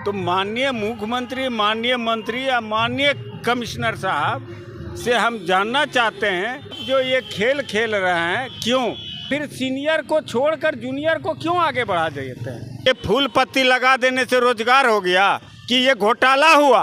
तो माननीय मुख्यमंत्री, माननीय मंत्री या माननीय कमिश्नर साहब से हम जानना चाहते हैं जो ये खेल खेल रहे हैं क्यों, फिर सीनियर को छोड़कर जूनियर को क्यों आगे बढ़ा देते हैं। ये फूल पत्ती लगा देने से रोजगार हो गया कि ये घोटाला हुआ।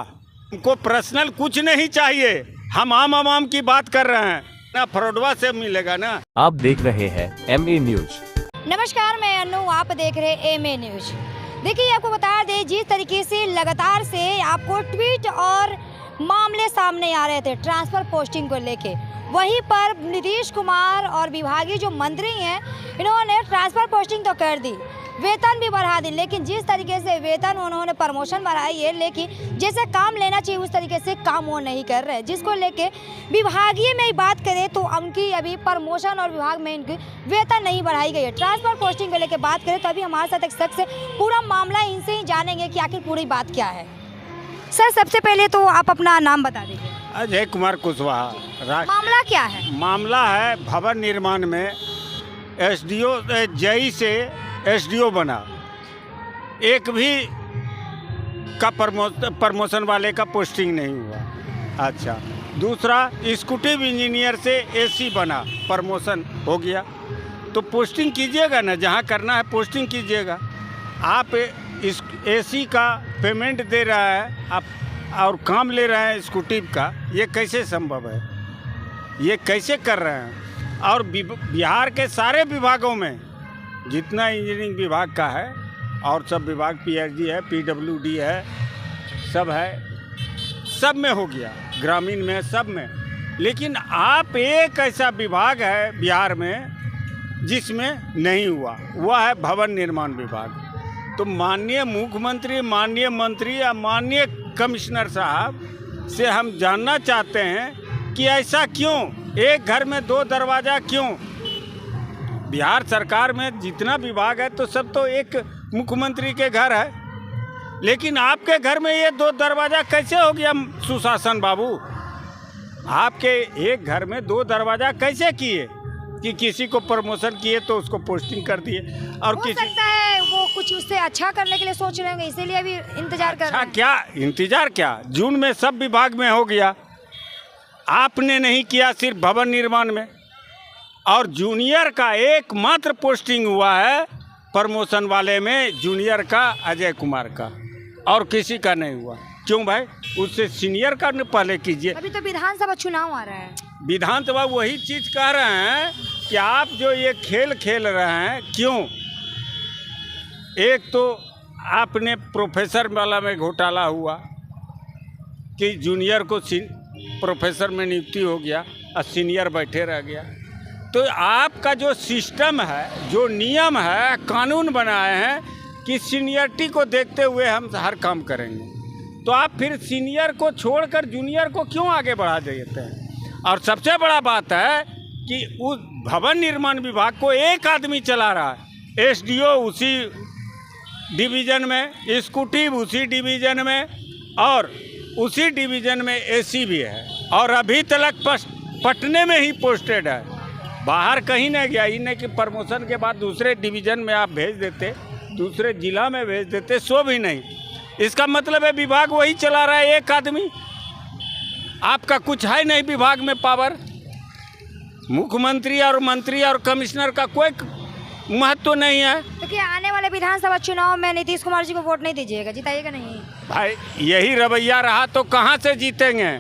हमको पर्सनल कुछ नहीं चाहिए, हम आम की बात कर रहे हैं ना, फरोडवा से मिलेगा ना। आप देख रहे हैं MA न्यूज। नमस्कार, मैं अनु, आप देख रहे हैं MA न्यूज। देखिए, आपको बता दें जिस तरीके से लगातार से आपको ट्वीट और मामले सामने आ रहे थे ट्रांसफर पोस्टिंग को लेके, वहीं पर नीतीश कुमार और विभागीय जो मंत्री हैं इन्होंने ट्रांसफर पोस्टिंग तो कर दी, वेतन भी बढ़ा दी, लेकिन जिस तरीके से वेतन उन्होंने प्रमोशन बढ़ाई है, लेकिन जैसे काम लेना चाहिए उस तरीके से काम वो नहीं कर रहे, जिसको लेके विभागीय में बात करें तो उनकी अभी प्रमोशन और विभाग में इनकी वेतन नहीं बढ़ाई गई है। ट्रांसफर पोस्टिंग को लेकर बात करें तो अभी हमारे साथ एक शख्स है, पूरा मामला इनसे ही जानेंगे कि आखिर पूरी बात क्या है। सर, सबसे पहले तो आप अपना नाम बता दीजिए। अजय कुमार कुशवाहा। मामला क्या है? मामला है भवन निर्माण में SDO JE से SDO बना, एक भी का प्रमोशन वाले का पोस्टिंग नहीं हुआ। अच्छा, दूसरा एग्जीक्यूटिव इंजीनियर से AC बना, प्रमोशन हो गया। तो पोस्टिंग कीजिएगा ना, जहाँ करना है पोस्टिंग कीजिएगा। आप इस AC का पेमेंट दे रहा है आप और काम ले रहे हैं एग्जीक्यूटिव का, ये कैसे संभव है? ये कैसे कर रहे हैं? और बिहार के सारे विभागों में जितना इंजीनियरिंग विभाग का है और सब विभाग PhD है, PWD है, सब है, सब में हो गया, ग्रामीण में, सब में। लेकिन आप एक ऐसा विभाग है बिहार में जिसमें नहीं हुआ, वह है भवन निर्माण विभाग। तो माननीय मुख्यमंत्री, माननीय मंत्री या माननीय कमिश्नर साहब से हम जानना चाहते हैं कि ऐसा क्यों, एक घर में दो दरवाज़ा क्यों? बिहार सरकार में जितना विभाग है तो सब तो एक मुख्यमंत्री के घर है, लेकिन आपके घर में ये दो दरवाज़ा कैसे हो गया सुशासन बाबू? आपके एक घर में दो दरवाज़ा कैसे किए कि किसी को प्रमोशन किए तो उसको पोस्टिंग कर दिए और हो किसी सकता है वो कुछ उससे अच्छा करने के लिए सोच रहे होंगे, इसीलिए अभी इंतजार कर रहे हैं। क्या इंतजार, क्या जून में सब विभाग में हो गया, आपने नहीं किया सिर्फ भवन निर्माण में। और जूनियर का एकमात्र पोस्टिंग हुआ है प्रमोशन वाले में, जूनियर का अजय कुमार का, और किसी का नहीं हुआ। क्यों भाई? उससे सीनियर का पहले कीजिए। अभी तो विधानसभा चुनाव आ रहा है। विधानसभा वही चीज़ कह रहे हैं कि आप जो ये खेल खेल रहे हैं क्यों? एक तो आपने प्रोफेसर वाला में घोटाला हुआ कि जूनियर को प्रोफेसर में नियुक्ति हो गया और सीनियर बैठे रह गया। तो आपका जो सिस्टम है, जो नियम है, कानून बनाए हैं कि सीनियरिटी को देखते हुए हम हर काम करेंगे, तो आप फिर सीनियर को छोड़कर जूनियर को क्यों आगे बढ़ा देते हैं? और सबसे बड़ा बात है कि उस भवन निर्माण विभाग को एक आदमी चला रहा है, SDO उसी डिवीज़न में, एग्जीक्यूटिव उसी डिवीज़न में, और उसी डिवीज़न में AC भी है, और अभी तक पटने में ही पोस्टेड है, बाहर कहीं नहीं गया। ही नहीं कि प्रमोशन के बाद दूसरे डिवीज़न में आप भेज देते, दूसरे जिला में भेज देते, सो भी नहीं। इसका मतलब है विभाग वही चला रहा है एक आदमी, आपका कुछ है नहीं विभाग में पावर। मुख्यमंत्री और मंत्री और कमिश्नर का कोई महत्व नहीं है। तो क्या आने वाले विधानसभा चुनाव में नीतीश कुमार जी को वोट नहीं दीजिएगा, जिताइएगा नहीं? भाई यही रवैया रहा तो कहाँ से जीतेंगे,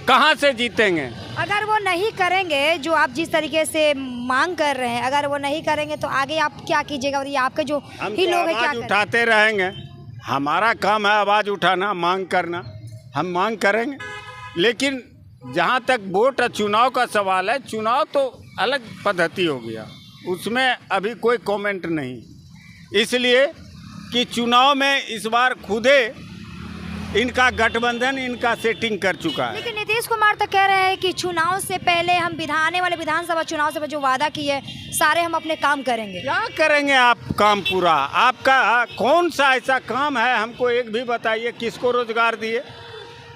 कहाँ से जीतेंगे? अगर वो नहीं करेंगे जो आप जिस तरीके से मांग कर रहे हैं, अगर वो नहीं करेंगे तो आगे आप क्या कीजिएगा? और ये आपके जो हम ही तो लोग हैं क्या आवाज़ उठाते रहेंगे, हमारा काम है आवाज़ उठाना, मांग करना, हम मांग करेंगे। लेकिन जहाँ तक वोट चुनाव का सवाल है, चुनाव तो अलग पद्धति हो गया, उसमें अभी कोई कमेंट नहीं, इसलिए कि चुनाव में इस बार खुदे इनका गठबंधन इनका सेटिंग कर चुका है। लेकिन नीतीश कुमार तो कह रहे हैं कि चुनाव से पहले हम आने वाले विधानसभा चुनाव से जो वादा किए सारे हम अपने काम करेंगे। क्या करेंगे आप काम पूरा? आपका कौन सा ऐसा काम है, हमको एक भी बताइए, किसको रोजगार दिए?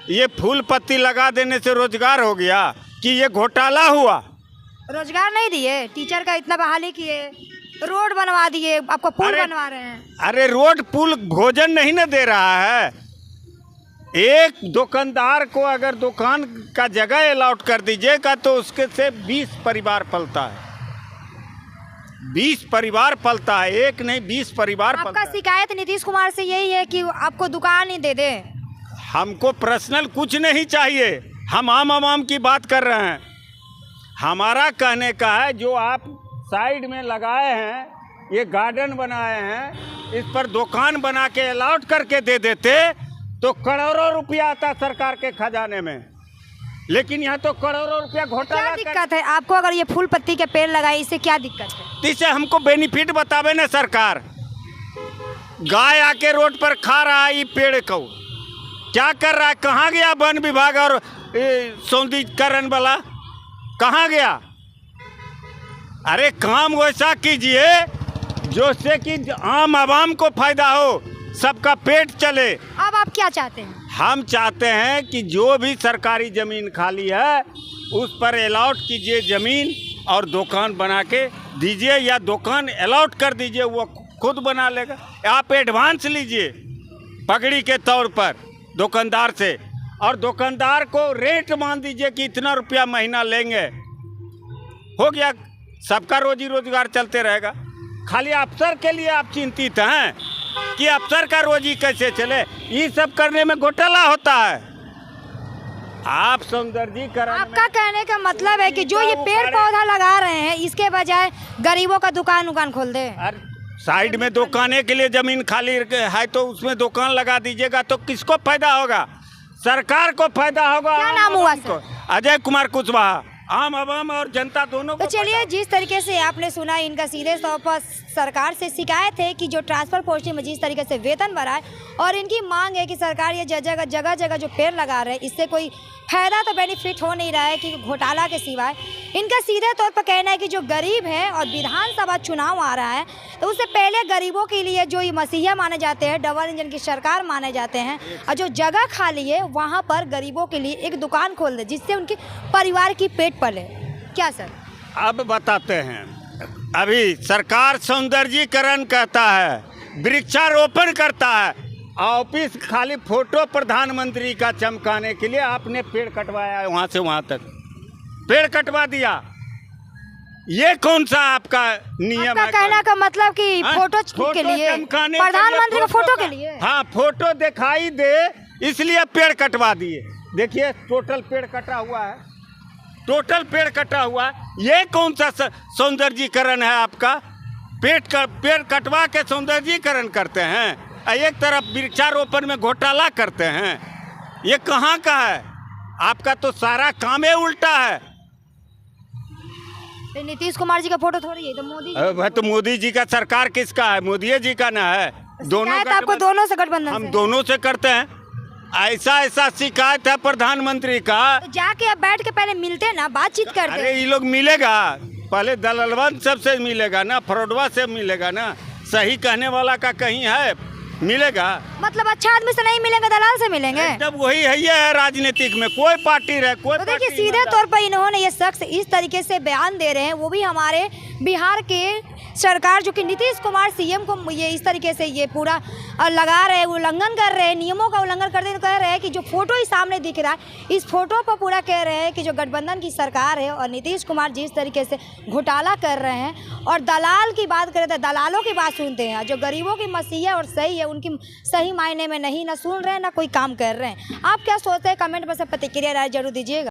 ये फूल पत्ती लगा देने से रोजगार हो गया कि ये घोटाला हुआ? रोजगार नहीं दिए, टीचर का इतना बहाली किए, रोड बनवा दिए, आपको पुल अरे- बनवा रहे हैं। अरे रोड पुल भोजन नहीं ना दे रहा है। एक दुकानदार को अगर दुकान का जगह अलॉट कर दीजिएगा तो उसके से 20 परिवार पलता है। 20 परिवार पलता है, एक नहीं 20 परिवार आपका पलता है। शिकायत नीतीश कुमार से यही है कि आपको दुकान ही दे दे। हमको पर्सनल कुछ नहीं चाहिए, हम आम आवाम की बात कर रहे हैं। हमारा कहने का है जो आप साइड में लगाए हैं, ये गार्डन बनाए हैं, इस पर दुकान बना के अलॉट करके दे देते तो करोड़ों रुपया आता सरकार के खजाने में, लेकिन यहाँ तो करोड़ों रुपया क्या घोटाला दिक्कत है आपको अगर ये फूल पत्ती के पेड़ लगाए, इससे क्या दिक्कत है? इससे हमको बेनिफिट बतावे ना सरकार। गाय आके रोड पर खा रहा है ये पेड़ को, क्या कर रहा है? कहाँ गया वन विभाग और सौंदर्यीकरण वाला, कहाँ गया? अरे काम वैसा कीजिए जिससे कि आम आवाम को फायदा हो, सबका पेट चले। अब आप क्या चाहते हैं? हम चाहते हैं कि जो भी सरकारी ज़मीन खाली है उस पर अलॉट कीजिए ज़मीन और दुकान बना के दीजिए, या दुकान अलॉट कर दीजिए, वो खुद बना लेगा। आप एडवांस लीजिए पगड़ी के तौर पर दुकानदार से, और दुकानदार को रेट मान दीजिए कि इतना रुपया महीना लेंगे, हो गया, सबका रोजी रोजगार चलते रहेगा। खाली अफसर के लिए आप चिंतित हैं कि अफसर का रोजी कैसे चले, ये सब करने में घोटाला होता है। आप सौंदर्यीकरण आपका कहने का मतलब है कि जो ये पेड़ पौधा लगा रहे हैं इसके बजाय गरीबों का दुकान खोल दे। साइड में दुकाने के लिए जमीन खाली है तो उसमें दुकान लगा दीजिएगा तो किसको फायदा होगा? सरकार को फायदा होगा। क्या नाम हुआ सर? अजय कुमार कुशवाहा। आम आवाम और जनता दोनों तो को चलिए, जिस तरीके से आपने सुना, इनका सीधे तौर पर सरकार से शिकायत है कि जो ट्रांसफर पोस्टिंग में जिस तरीके से वेतन बढ़ाए, और इनकी मांग है कि सरकार ये जगह जगह जो पेड़ लगा रहे हैं इससे कोई फायदा तो बेनिफिट हो नहीं रहा है कि घोटाला के सिवाय। इनका सीधे तौर पर कहना है कि जो गरीब है और विधानसभा चुनाव आ रहा है तो उससे पहले गरीबों के लिए जो ये मसीहा माने जाते हैं, डबल इंजन की सरकार माने जाते हैं, और जो जगह खाली है वहाँ पर गरीबों के लिए एक दुकान खोल दे जिससे उनके परिवार की पेट पले। क्या सर? अब बताते हैं। अभी सरकार सौंदर्यीकरण कहता है, वृक्षारोपण करता है, ऑफिस खाली फोटो प्रधानमंत्री का चमकाने के लिए आपने पेड़ कटवाया है, वहाँ से वहाँ तक पेड़ कटवा दिया। ये कौन सा आपका नियम आपका है? कहना का मतलब कि हाँ, फोटो के लिए, चमकाने के लिए, प्रधानमंत्री का फोटो के का- लिए। हाँ, फोटो दिखाई दे इसलिए पेड़ कटवा दिए। देखिए टोटल पेड़ कटा हुआ है, टोटल पेड़ कटा हुआ है। ये कौन सा सौंदर्यीकरण है आपका? पेड़ कटवा के सौंदर्यीकरण करते हैं, एक तरफ वृक्षारोपण में घोटाला करते हैं। ये कहाँ का है? आपका तो सारा काम ही उल्टा है। तो नीतीश कुमार जी का फोटो थोड़ी है, तो मोदी जी। तो मोदी जी का सरकार किसका है? मोदी जी का ना है। दोनों शिकायत आपको दोनों से गठबंधन हम से। दोनों से करते हैं। ऐसा शिकायत है प्रधानमंत्री का। तो जाके अब बैठ के पहले मिलते ना, बातचीत करते। अरे ये लोग मिलेगा, पहले दलालवन सबसे मिलेगा ना, फ्रॉडवा से मिलेगा ना, सही कहने वाला का कहीं है मिलेगा? मतलब अच्छा आदमी से नहीं मिलेंगे, दलाल से मिलेंगे। तब वही है, ये है राजनीतिक में, कोई पार्टी रहे कोई तो देखिए, पार्टी सीधे तौर पर इन्होंने ये शख्स इस तरीके से बयान दे रहे हैं, वो भी हमारे बिहार के सरकार जो कि नीतीश कुमार सीएम को ये इस तरीके से ये पूरा लगा रहे हैं, उल्लंघन कर रहे हैं, नियमों का उल्लंघन करते हुए कह रहे हैं कि जो फोटो ही सामने दिख रहा है इस फोटो पर पूरा कह रहे हैं कि जो गठबंधन की सरकार है और नीतीश कुमार जिस तरीके से घोटाला कर रहे हैं, और दलाल की बात करें तो दलालों की बात सुनते हैं, जो गरीबों की मसीहा और सही है उनकी सही मायने में नहीं ना सुन रहे हैं ना कोई काम कर रहे हैं। आप क्या सोचते हैं? कमेंट में से प्रतिक्रिया राय जरूर दीजिएगा।